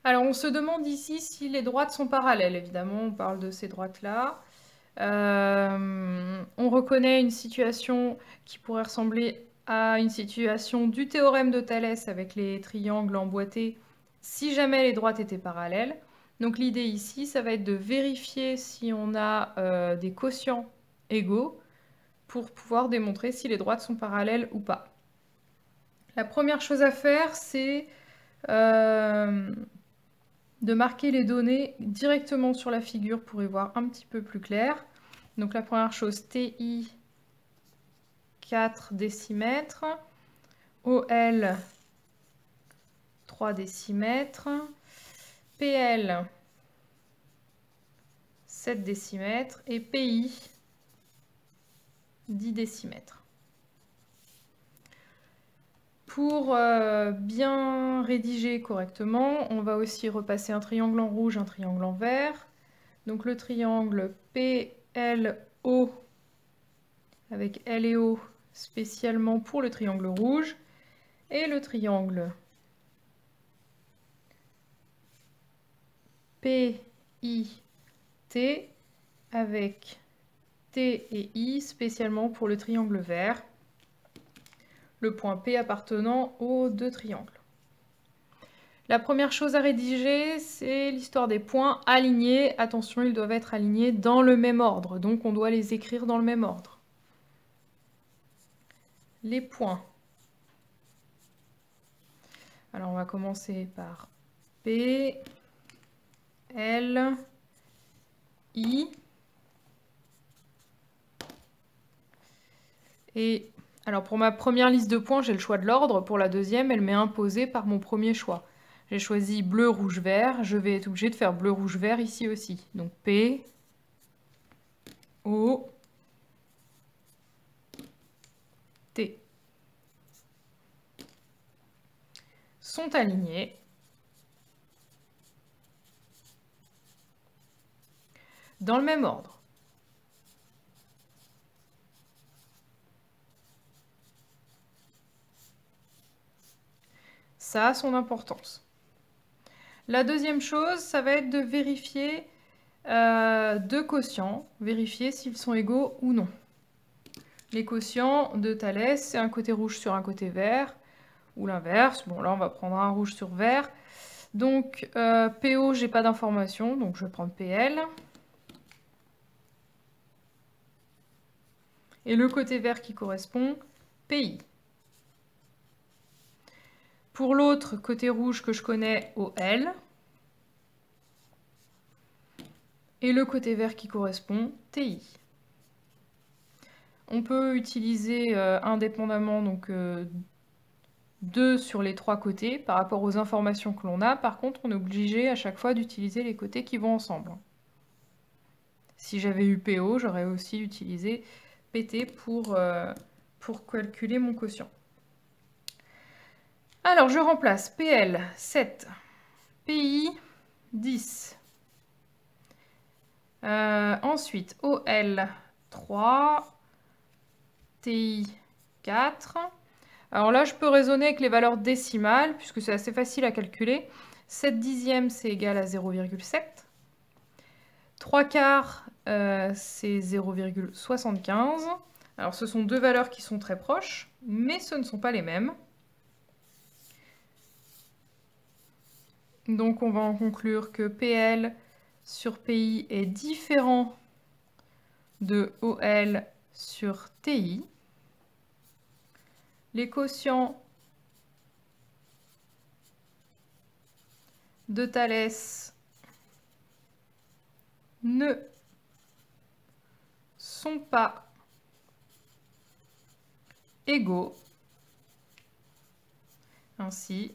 Alors, on se demande ici si les droites sont parallèles. Évidemment, on parle de ces droites-là. On reconnaît une situation qui pourrait ressembler à une situation du théorème de Thalès avec les triangles emboîtés si jamais les droites étaient parallèles. Donc l'idée ici, ça va être de vérifier si on a des quotients égaux pour pouvoir démontrer si les droites sont parallèles ou pas. La première chose à faire, c'est de marquer les données directement sur la figure pour y voir un petit peu plus clair. Donc la première chose, TI 4 décimètres, OL 3 décimètres, PL 7 décimètres et PI 10 décimètres. Pour bien rédiger correctement, on va aussi repasser un triangle en rouge, un triangle en vert. Donc le triangle PLO avec L et O spécialement pour le triangle rouge et le triangle PIT avec T et I spécialement pour le triangle vert, le point P appartenant aux deux triangles. La première chose à rédiger, c'est l'histoire des points alignés. Attention, ils doivent être alignés dans le même ordre, donc on doit les écrire dans le même ordre. Les points. Alors on va commencer par P, L, I. Et alors pour ma première liste de points, j'ai le choix de l'ordre. Pour la deuxième, elle m'est imposée par mon premier choix. J'ai choisi bleu, rouge, vert. Je vais être obligée de faire bleu, rouge, vert ici aussi. Donc P, O, T. Sont alignés dans le même ordre. Ça a son importance. La deuxième chose, ça va être de vérifier deux quotients, vérifier s'ils sont égaux ou non. Les quotients de Thalès, c'est un côté rouge sur un côté vert, ou l'inverse. Bon, là, on va prendre un rouge sur vert. Donc, PO, j'ai pas d'information, donc je vais prendre PL. Et le côté vert qui correspond, PI. Pour l'autre côté rouge que je connais, OL. Et le côté vert qui correspond, TI. On peut utiliser indépendamment donc 2 sur les 3 côtés par rapport aux informations que l'on a. Par contre, on est obligé à chaque fois d'utiliser les côtés qui vont ensemble. Si j'avais eu PO, j'aurais aussi utilisé PT pour calculer mon quotient. Alors, je remplace PL 7, PI 10. Ensuite, OL 3, TI 4. Alors là, je peux raisonner avec les valeurs décimales, puisque c'est assez facile à calculer. 7 dixièmes, c'est égal à 0,7. 3 quarts, c'est 0,75. Alors ce sont deux valeurs qui sont très proches, mais ce ne sont pas les mêmes. Donc on va en conclure que PL sur PI est différent de OL sur TI. Les quotients de Thalès ne sont pas égaux. Ainsi,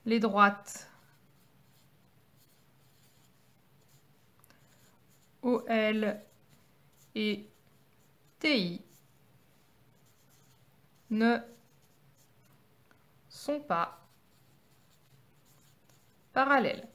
les droites OL et TI ne sont pas parallèles.